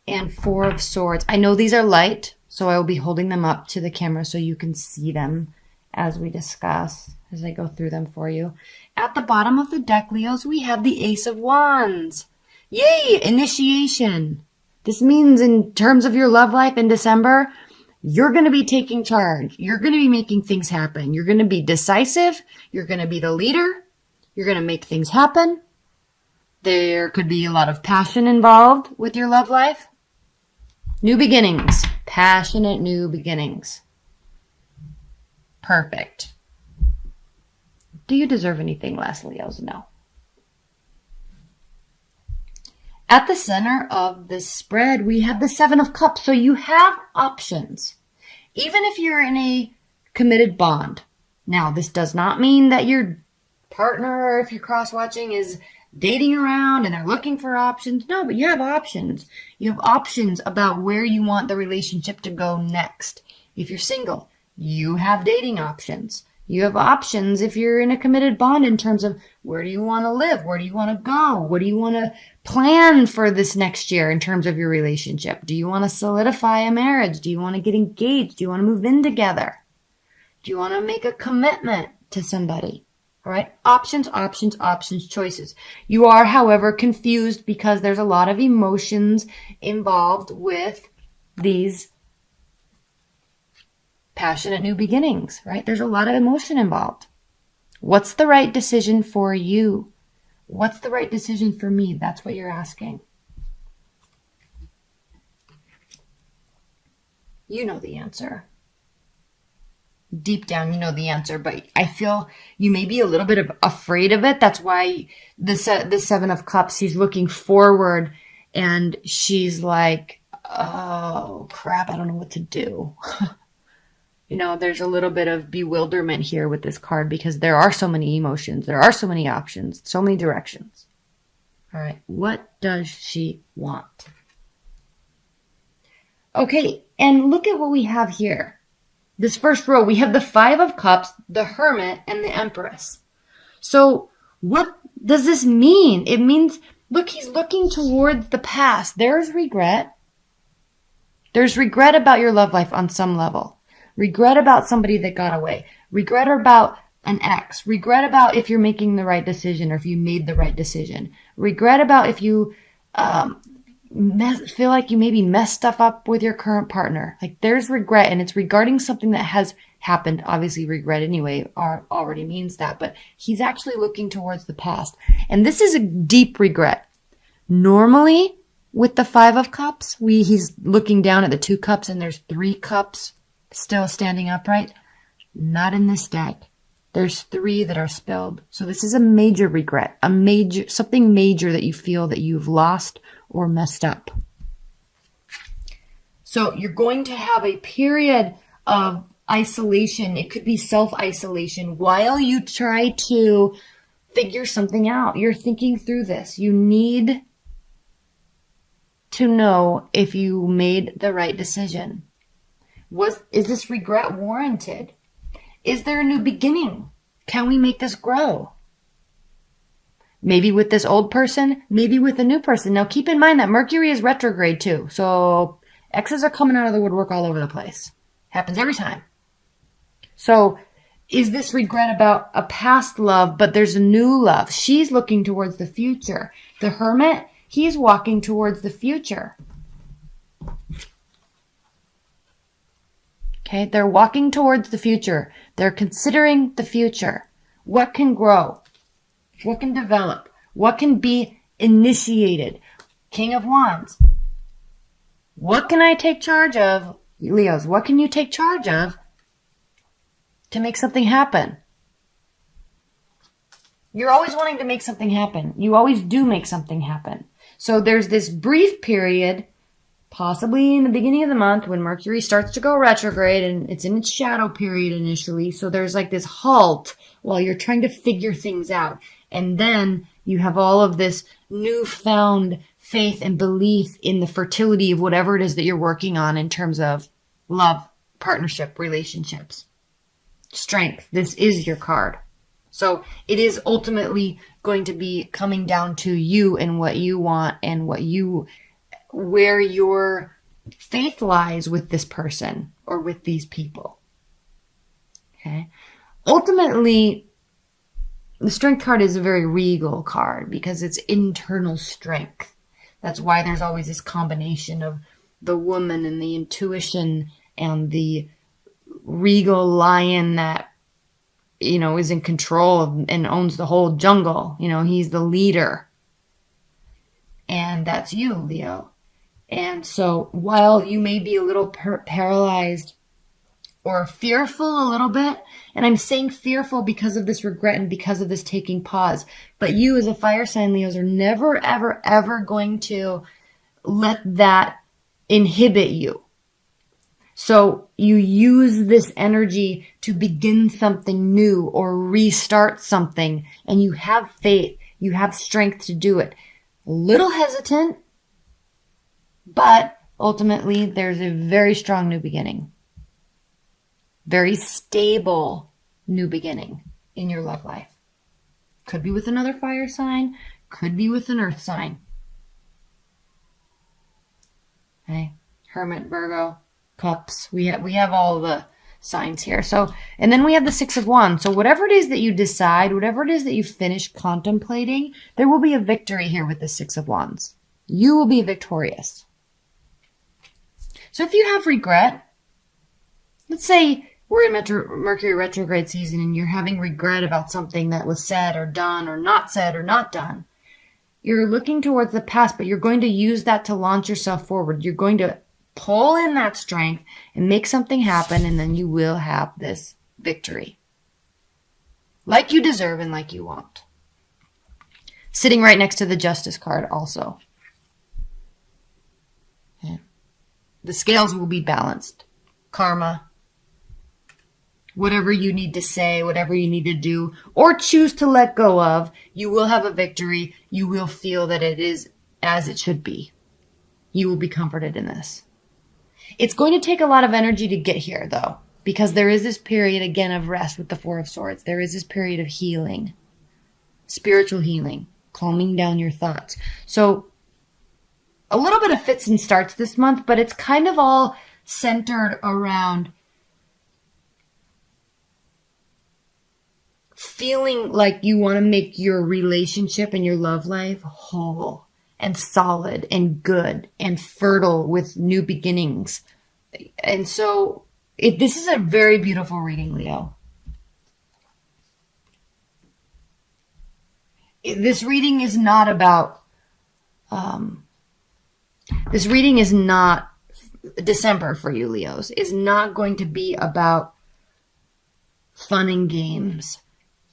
and Four of Swords. I know these are light, so I will be holding them up to the camera so you can see them as we discuss, as I go through them for you. At the bottom of the deck, Leos, we have the Ace of Wands. Yay! Initiation. This means in terms of your love life in December, you're going to be taking charge. You're going to be making things happen. You're going to be decisive. You're going to be the leader. You're going to make things happen. There could be a lot of passion involved with your love life. New beginnings. Passionate new beginnings. Perfect. Do you deserve anything less, Leos? No. At the center of this spread, we have the Seven of Cups. So you have options. Even if you're in a committed bond. Now, this does not mean that your partner, or if you're cross-watching, is dating around and they're looking for options. No, but you have options. You have options about where you want the relationship to go next. If you're single, you have dating options. You have options if you're in a committed bond in terms of where do you want to live? Where do you want to go? What do you want to plan for this next year in terms of your relationship? Do you want to solidify a marriage? Do you want to get engaged? Do you want to move in together? Do you want to make a commitment to somebody? All right. Options, options, options, choices. You are, however, confused because there's a lot of emotions involved with these passionate new beginnings, right? There's a lot of emotion involved. What's the right decision for you? What's the right decision for me? That's what you're asking. You know the answer. Deep down, you know the answer, but I feel you may be a little bit afraid of it. That's why the Seven of Cups, she's looking forward and she's like, oh crap, I don't know what to do. You know, there's a little bit of bewilderment here with this card because there are so many emotions. There are so many options, so many directions. All right. What does she want? Okay. And look at what we have here. This first row, we have the Five of Cups, the Hermit, and the Empress. So what does this mean? It means, look, he's looking towards the past. There's regret. There's regret about your love life on some level. Regret about somebody that got away. Regret about an ex. Regret about if you're making the right decision or if you made the right decision. Regret about if you feel like you maybe messed stuff up with your current partner. Like there's regret and it's regarding something that has happened. Obviously regret anyway already means that, but he's actually looking towards the past. And this is a deep regret. Normally with the Five of Cups, he's looking down at the two cups and there's three cups still standing upright. Not in this deck. There's three that are spilled. So this is a major regret, something major that you feel that you've lost or messed up. So you're going to have a period of isolation. It could be self-isolation while you try to figure something out. You're thinking through this. You need to know if you made the right decision. Is this regret warranted? Is there a new beginning? Can we make this grow? Maybe with this old person, maybe with a new person. Now keep in mind that Mercury is retrograde too. So exes are coming out of the woodwork all over the place. Happens every time. So is this regret about a past love, but there's a new love? She's looking towards the future. The Hermit, he's walking towards the future. Okay, they're walking towards the future. They're considering the future. What can grow? What can develop? What can be initiated? King of Wands. What can I take charge of? Leos, what can you take charge of to make something happen? You're always wanting to make something happen. You always do make something happen. So there's this brief period, possibly in the beginning of the month when Mercury starts to go retrograde and it's in its shadow period initially. So there's like this halt while you're trying to figure things out. And then you have all of this newfound faith and belief in the fertility of whatever it is that you're working on in terms of love, partnership, relationships, strength. This is your card. So it is ultimately going to be coming down to you and what you want and what you where your faith lies with this person or with these people. Okay. Ultimately, the Strength card is a very regal card because it's internal strength. That's why there's always this combination of the woman and the intuition and the regal lion that, is in control of and owns the whole jungle. He's the leader. And that's you, Leo. And so while you may be a little paralyzed or fearful a little bit, and I'm saying fearful because of this regret and because of this taking pause, but you as a fire sign, Leos, are never, ever, ever going to let that inhibit you. So you use this energy to begin something new or restart something, and you have faith, you have strength to do it. A little hesitant, but ultimately there's a very strong new beginning. Very stable new beginning in your love life. Could be with another fire sign, could be with an earth sign. Okay, Hermit, Virgo, Cups. We have all the signs here. So, and then we have the Six of Wands. So whatever it is that you decide, whatever it is that you finish contemplating, there will be a victory here with the Six of Wands. You will be victorious. So if you have regret, let's say we're in Mercury retrograde season and you're having regret about something that was said or done or not said or not done. You're looking towards the past, but you're going to use that to launch yourself forward. You're going to pull in that strength and make something happen, and then you will have this victory. Like you deserve and like you want. Sitting right next to the Justice card also. Okay. The scales will be balanced. Karma. Whatever you need to say, whatever you need to do, or choose to let go of, you will have a victory. You will feel that it is as it should be. You will be comforted in this. It's going to take a lot of energy to get here, though, because there is this period, again, of rest with the Four of Swords. There is this period of healing, spiritual healing, calming down your thoughts. So a little bit of fits and starts this month, but it's kind of all centered around feeling like you want to make your relationship and your love life whole and solid and good and fertile with new beginnings. And so this is a very beautiful reading, Leo. This reading is not about, this reading is not, December for you, Leos, is not going to be about fun and games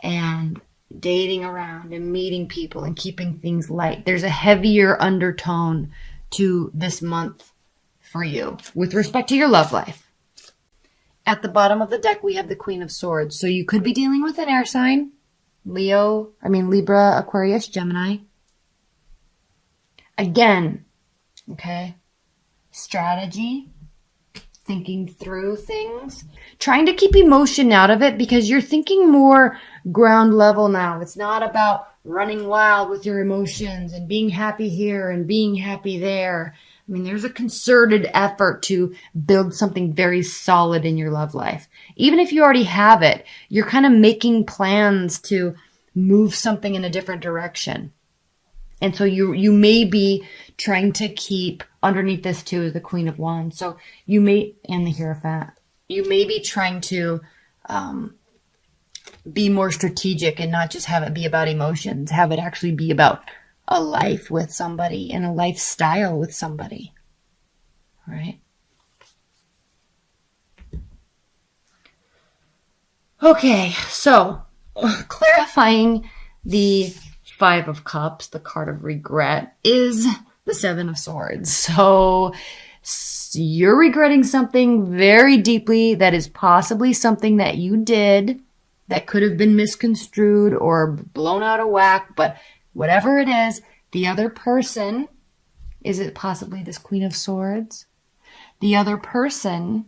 and dating around and meeting people and keeping things light. There's a heavier undertone to this month for you with respect to your love life. At the bottom of the deck, we have the Queen of Swords. So you could be dealing with an air sign. Libra, Aquarius, Gemini. Again, okay, strategy, thinking through things, trying to keep emotion out of it because you're thinking more ground level now. It's not about running wild with your emotions and being happy here and being happy there. I mean, there's a concerted effort to build something very solid in your love life. Even if you already have it, you're kind of making plans to move something in a different direction. And so you may be trying to keep, underneath this too is the Queen of Wands. So you may, and the Hierophant, you may be trying to be more strategic and not just have it be about emotions, have it actually be about a life with somebody and a lifestyle with somebody. All right. Okay, so clarifying the Five of Cups, the card of regret, is the Seven of Swords. So you're regretting something very deeply that is possibly something that you did that could have been misconstrued or blown out of whack, but whatever it is, the other person, is it possibly this Queen of Swords? The other person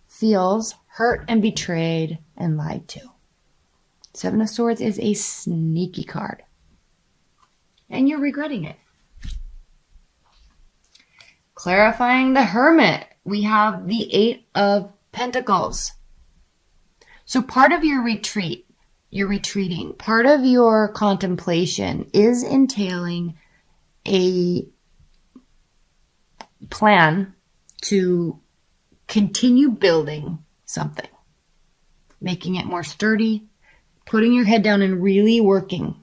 feels hurt and betrayed and lied to. Seven of Swords is a sneaky card. And you're regretting it. Clarifying the Hermit, we have the Eight of Pentacles. So part of your retreat, you're retreating, part of your contemplation is entailing a plan to continue building something, making it more sturdy, putting your head down and really working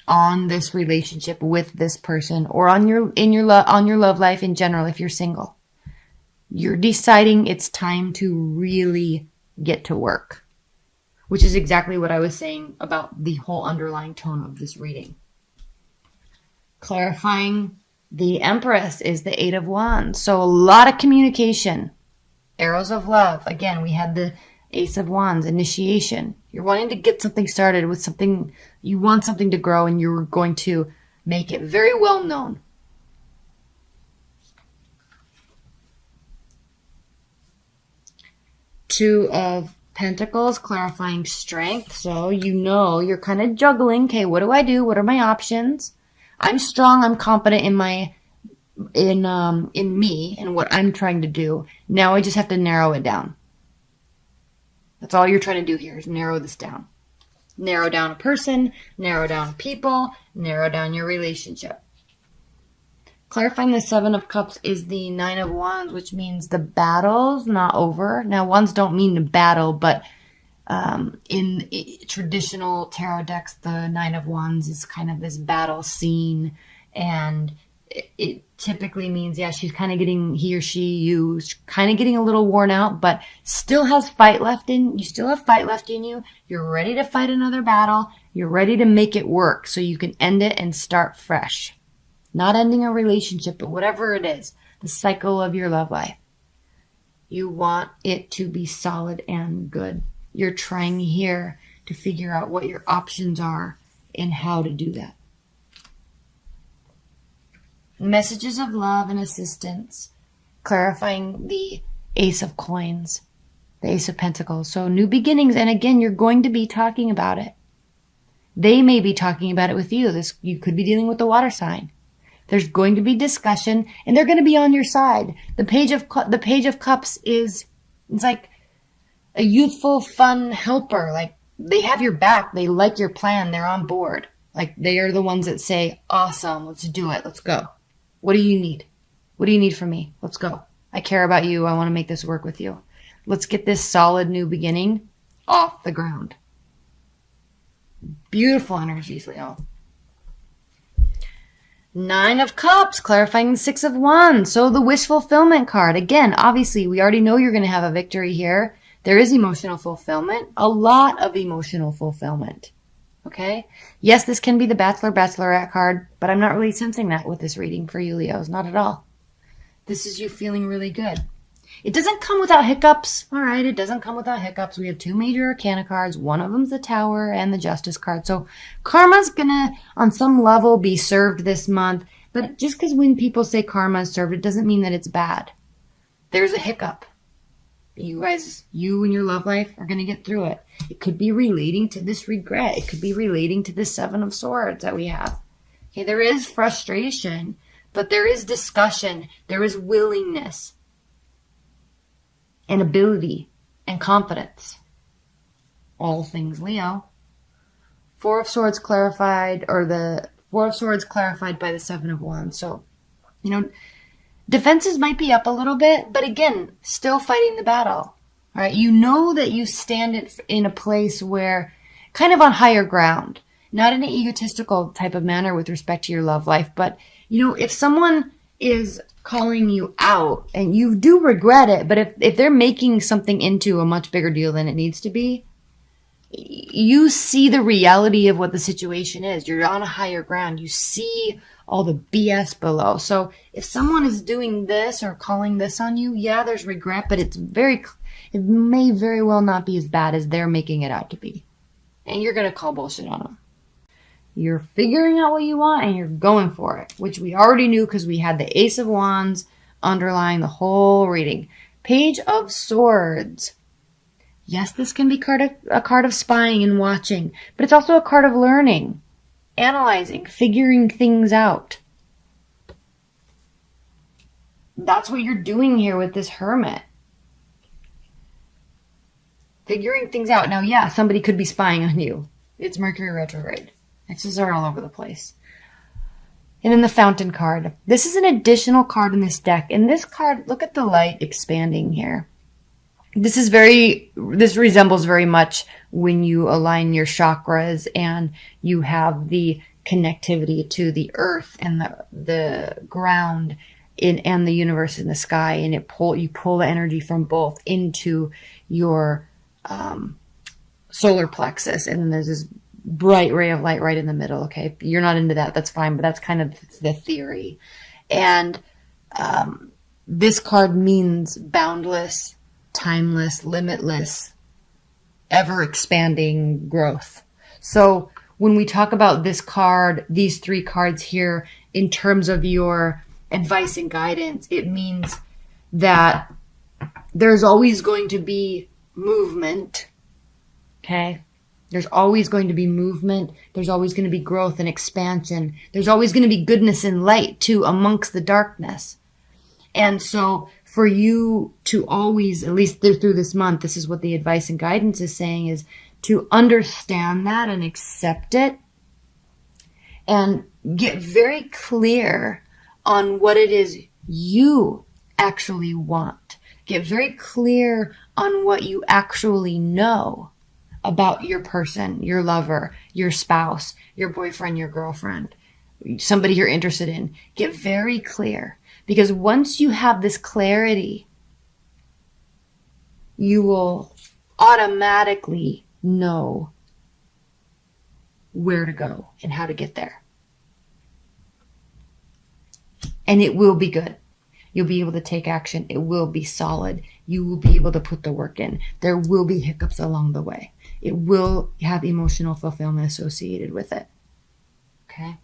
on this relationship with this person, or on your love life in general if you're single. You're deciding it's time to really get to work, which is exactly what I was saying about the whole underlying tone of this reading. Clarifying the Empress is the Eight of Wands. So a lot of communication. Arrows of love. Again, we had the Ace of Wands, initiation. You're wanting to get something started with something, you want something to grow, and you're going to make it very well known. Two of Pentacles, clarifying strength. So you know you're kind of juggling. Okay, what do I do? What are my options? I'm strong. I'm confident in my in me and what I'm trying to do. Now I just have to narrow it down. That's all you're trying to do here, is narrow this down. Narrow down a person, narrow down people, narrow down your relationship. Clarifying the Seven of Cups is the Nine of Wands, which means the battle's not over. Now, wands don't mean to battle, but in traditional tarot decks, the Nine of Wands is kind of this battle scene, and it typically means, yeah, she's kind of getting, he or she, you, kind of getting a little worn out, but still has fight left in, you still have fight left in you. You're ready to fight another battle. You're ready to make it work so you can end it and start fresh. Not ending a relationship, but whatever it is, the cycle of your love life. You want it to be solid and good. You're trying here to figure out what your options are and how to do that. Messages of love and assistance, clarifying the Ace of Coins, the Ace of Pentacles. So new beginnings, and again, you're going to be talking about it. They may be talking about it with you. You could be dealing with the water sign. There's going to be discussion, and they're going to be on your side. The Page of Cups it's like a youthful, fun helper. Like, they have your back. They like your plan. They're on board. Like, they are the ones that say, awesome, let's do it. Let's go. What do you need? What do you need from me? Let's go. I care about you. I want to make this work with you. Let's get this solid new beginning off the ground. Beautiful energies, Leo. Nine of Cups, clarifying the Six of Wands. So the wish fulfillment card. Again, obviously, we already know you're going to have a victory here. There is emotional fulfillment. A lot of emotional fulfillment. Okay? Yes, this can be the Bachelor, Bachelorette card, but I'm not really sensing that with this reading for you, Leos. Not at all. This is you feeling really good. It doesn't come without hiccups. All right, it doesn't come without hiccups. We have two major arcana cards. One of them's the Tower and the Justice card. So karma's going to, on some level, be served this month. But just because when people say karma is served, it doesn't mean that it's bad. There's a hiccup. You and your love life are going to get through it. It could be relating to this regret. It could be relating to the Seven of Swords that we have. Okay, there is frustration, but there is discussion. There is willingness and ability and confidence. All things Leo. Four of Swords clarified, or the Four of Swords clarified by the Seven of Wands. So, defenses might be up a little bit, but again, still fighting the battle. All right, you know that you stand in a place where, kind of on higher ground, not in an egotistical type of manner with respect to your love life, but, if someone is calling you out and you do regret it, but if they're making something into a much bigger deal than it needs to be, you see the reality of what the situation is. You're on a higher ground. You see all the BS below. So if someone is doing this or calling this on you, yeah, there's regret, but it may very well not be as bad as they're making it out to be. And you're going to call bullshit on them. You're figuring out what you want and you're going for it, which we already knew because we had the Ace of Wands underlying the whole reading. Page of Swords. Yes, this can be a card of spying and watching, but it's also a card of learning, analyzing, figuring things out. that's what you're doing here with this Hermit. Figuring things out. Now, yeah, somebody could be spying on you. It's Mercury retrograde. X's are all over the place. And then the Fountain card. This is an additional card in this deck. And this card, look at the light expanding here. This resembles very much when you align your chakras and you have the connectivity to the earth and the ground and the universe in the sky. And you pull the energy from both into your solar plexus. And then there's this bright ray of light right in the middle. Okay, if you're not into that, that's fine, but that's kind of the theory. And this card means boundless, timeless, limitless, ever expanding growth. So when we talk about this card, these 3 cards here, in terms of your advice and guidance, it means that there's always going to be movement. Okay? There's always going to be movement. There's always going to be growth and expansion. There's always going to be goodness and light too amongst the darkness. And so for you to always, at least through this month, this is what the advice and guidance is saying, is to understand that and accept it and get very clear on what it is you actually want. Get very clear on what you actually know about your person, your lover, your spouse, your boyfriend, your girlfriend, somebody you're interested in. Get very clear, because once you have this clarity, you will automatically know where to go and how to get there. And it will be good. You'll be able to take action. It will be solid. You will be able to put the work in. There will be hiccups along the way. It will have emotional fulfillment associated with it. Okay?